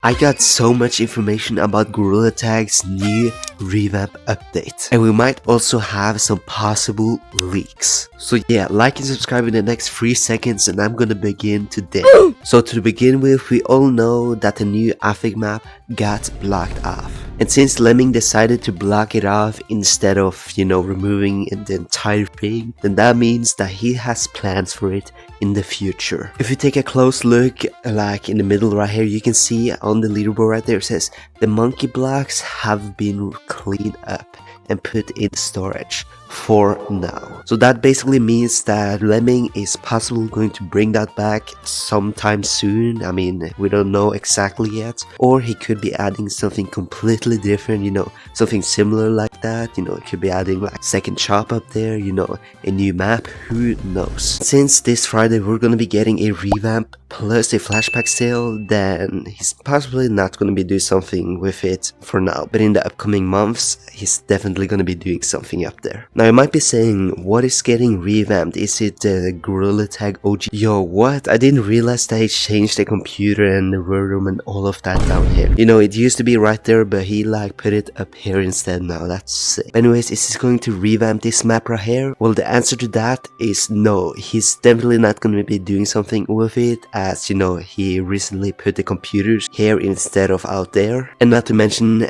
I got so much information about Gorilla Tag's new revamp update, and we might also have some possible leaks. So yeah, like and subscribe in the next 3 seconds and I'm gonna begin today. So to begin with, we all know that the new Affig map got blocked off. And since Lemming decided to block it off instead of, removing the entire thing, then that means that he has plans for it in the future. If you take a close look, like in the middle right here, you can see on the leaderboard right there, it says the monkey blocks have been cleaned up and put in storage for now. So that basically means that Lemming is possibly going to bring that back sometime soon. I mean, we don't know exactly yet. Or he could be adding something completely different, something similar like that. It could be adding like second shop up there, a new map, who knows. Since this Friday we're gonna be getting a revamp plus a flashback sale, then he's possibly not gonna be doing something with it for now. But in the upcoming months, he's definitely gonna be doing something up there. Now you might be saying, what is getting revamped? Is it the Gorilla Tag OG? Yo, what? I didn't realize that he changed the computer and the word room and all of that down here. It used to be right there, but he put it up here instead now. That's sick. Anyways, is he going to revamp this map right here? Well, the answer to that is no. He's definitely not going to be doing something with it, as he recently put the computers here instead of out there. And not to mention,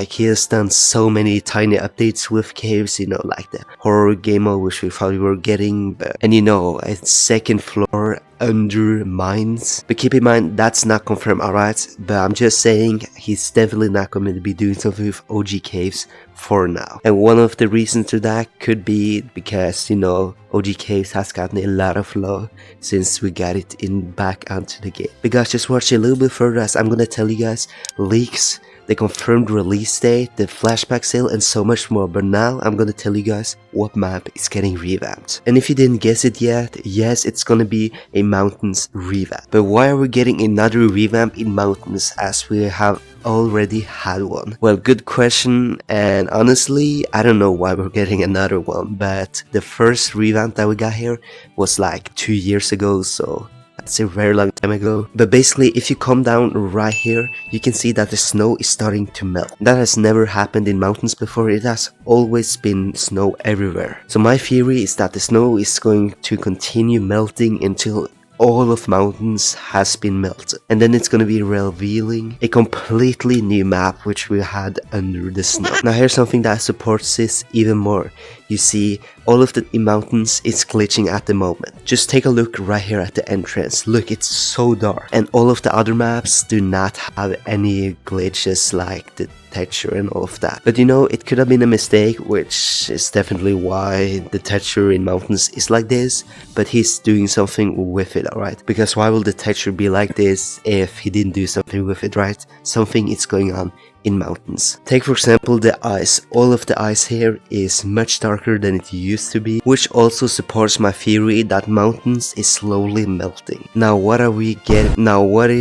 he has done so many tiny updates with caves, like the horror game mode, which we thought we were getting, and a second floor under mines. But keep in mind, that's not confirmed, alright? But I'm just saying, he's definitely not going to be doing something with OG caves for now. And one of the reasons to that could be because, OG caves has gotten a lot of love since we got it back onto the game. But guys, just watch a little bit further as I'm gonna tell you guys leaks, the confirmed release date, the flashback sale, and so much more. But now I'm gonna tell you guys what map is getting revamped. And if you didn't guess it yet, yes, it's gonna be a mountains revamp. But why are we getting another revamp in mountains as we have already had one? Well, good question, and honestly I don't know why we're getting another one, but the first revamp that we got here was like 2 years ago, so that's a very long time ago. But basically, if you come down right here, you can see that the snow is starting to melt. That has never happened in mountains before. It has always been snow everywhere. So my theory is that the snow is going to continue melting until all of mountains has been melted, and then it's gonna be revealing a completely new map which we had under the snow. Now here's something that supports this even more. You see, all of the mountains is glitching at the moment. Just take a look right here at the entrance. Look, it's so dark. And all of the other maps do not have any glitches like the texture and all of that. But it could have been a mistake, which is definitely why the texture in mountains is like this, but he's doing something with it, alright? Because why will the texture be like this if he didn't do something with it, right? Something is going on in mountains. Take for example the ice. All of the ice here is much darker than it used to be, which also supports my theory that mountains is slowly melting. Now what are we getting? Now what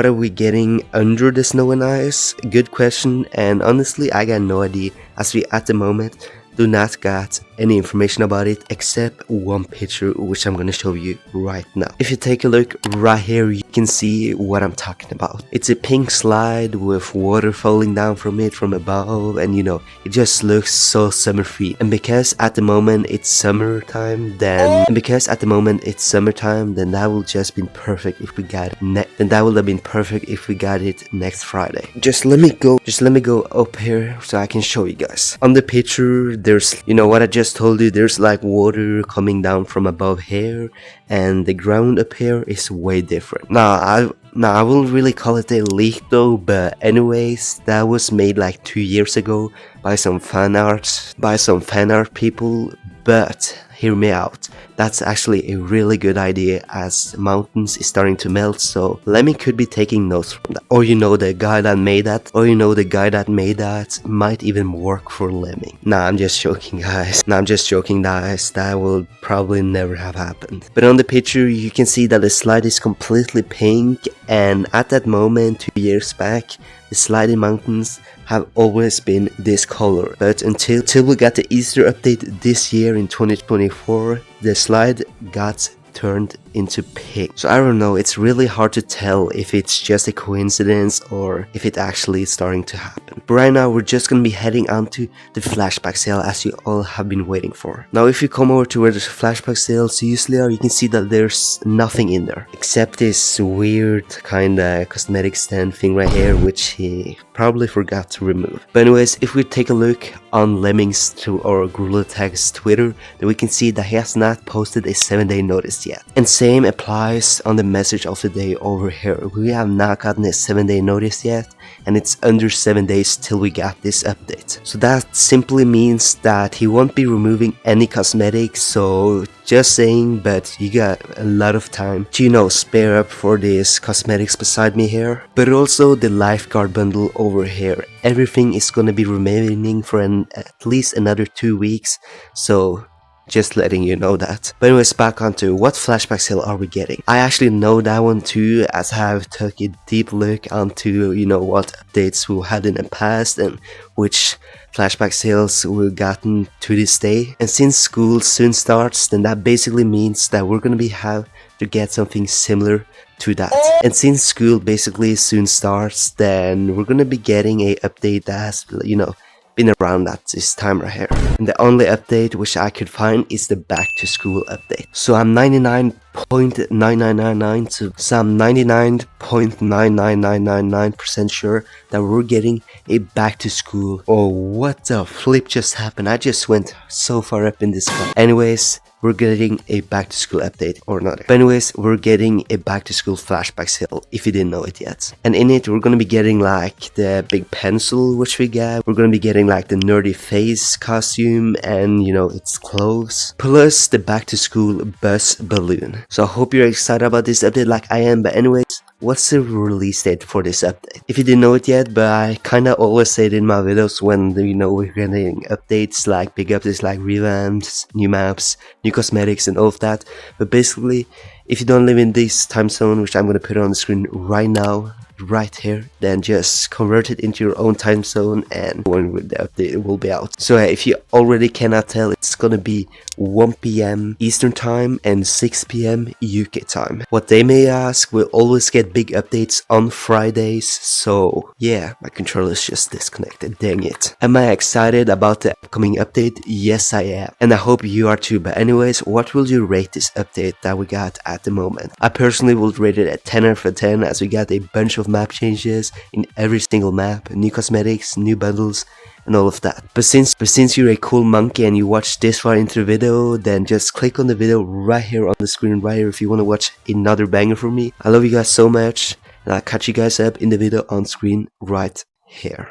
are we getting under the snow and ice? Good question, and honestly I got no idea, as we at the moment do not got any information about it except one picture, which I'm gonna show you right now. If you take a look right here, you can see what I'm talking about. It's a pink slide with water falling down from it from above, and it just looks so summer feet. And because at the moment it's summertime, then that will just be perfect if we got it. Then that would have been perfect if we got it next Friday. Just let me go up here so I can show you guys. On the picture, there's what I just told you, there's water coming down from above here, and the ground up here is way different. Now I wouldn't really call it a leak though, but anyways, that was made 2 years ago by some fan art people. But hear me out, that's actually a really good idea, as mountains is starting to melt, so Lemming could be taking notes from that. Or the guy that made that might even work for Lemming. Nah, I'm just joking guys. That will probably never have happened. But on the picture you can see that the slide is completely pink, and at that moment 2 years back, the sliding mountains have always been this color. But until we got the Easter update this year in 2024, the slide got turned into pink. So I don't know, it's really hard to tell if it's just a coincidence or if it actually is starting to happen. But right now we're just gonna be heading onto the flashback sale as you all have been waiting for. Now if you come over to where the flashback sales usually are, you can see that there's nothing in there except this weird kinda cosmetic stand thing right here, which he probably forgot to remove. But anyways, if we take a look on Lemmings or Gorilla Tag's Twitter, then we can see that he has not posted a 7-day notice yet. And same applies on the message of the day over here. We have not gotten a 7-day notice yet, and it's under 7 days till we got this update. So that simply means that he won't be removing any cosmetics, so just saying, but you got a lot of time to, you know, spare up for these cosmetics beside me here. But also the lifeguard bundle over here. Everything is gonna be remaining for at least another 2 weeks, so just letting you know that. But anyways, back onto what flashback sale are we getting. I actually know that one too, as I have took a deep look onto, you know, what updates we had in the past and which flashback sales we've gotten to this day. And since school soon starts, then that basically means that we're gonna have to get something similar to that. And since school basically soon starts, then we're gonna be getting a update that has, you know, been around at this time right here. And the only update which I could find is the back to school update. So I'm 99.9999 so I'm 99.99999% sure that we're getting a back to school. Oh, what the flip just happened? I just went so far up in this one. Anyways, we're getting a back to school update or not. But anyways, we're getting a back to school flashback sale if you didn't know it yet. And in it, we're gonna be getting like the big pencil which we got. We're gonna be getting like the nerdy face costume and, you know, its clothes. Plus the back to school bus balloon. So I hope you're excited about this update like I am. But anyways, what's the release date for this update? If you didn't know it yet, but I kinda always say it in my videos when, you know, we're getting updates, like big updates like revamps, new maps, new cosmetics and all of that. But basically, if you don't live in this time zone, which I'm gonna put on the screen right now, right here, then just convert it into your own time zone and when the update will be out. So if you already cannot tell, it's gonna be 1 PM Eastern time and 6 PM UK time. What they may ask, we'll always get big updates on Fridays, so yeah, my controller is just disconnected, dang it. Am I excited about the upcoming update? Yes I am, and I hope you are too. But anyways, what will you rate this update that we got at the moment? I personally would rate it at 10 out of 10 as we got a bunch of map changes in every single map, new cosmetics, new bundles, and all of that. But since you're a cool monkey and you watched this far into the video, then just click on the video right here on the screen right here if you want to watch another banger from me. I love you guys so much, and I'll catch you guys up in the video on screen right here.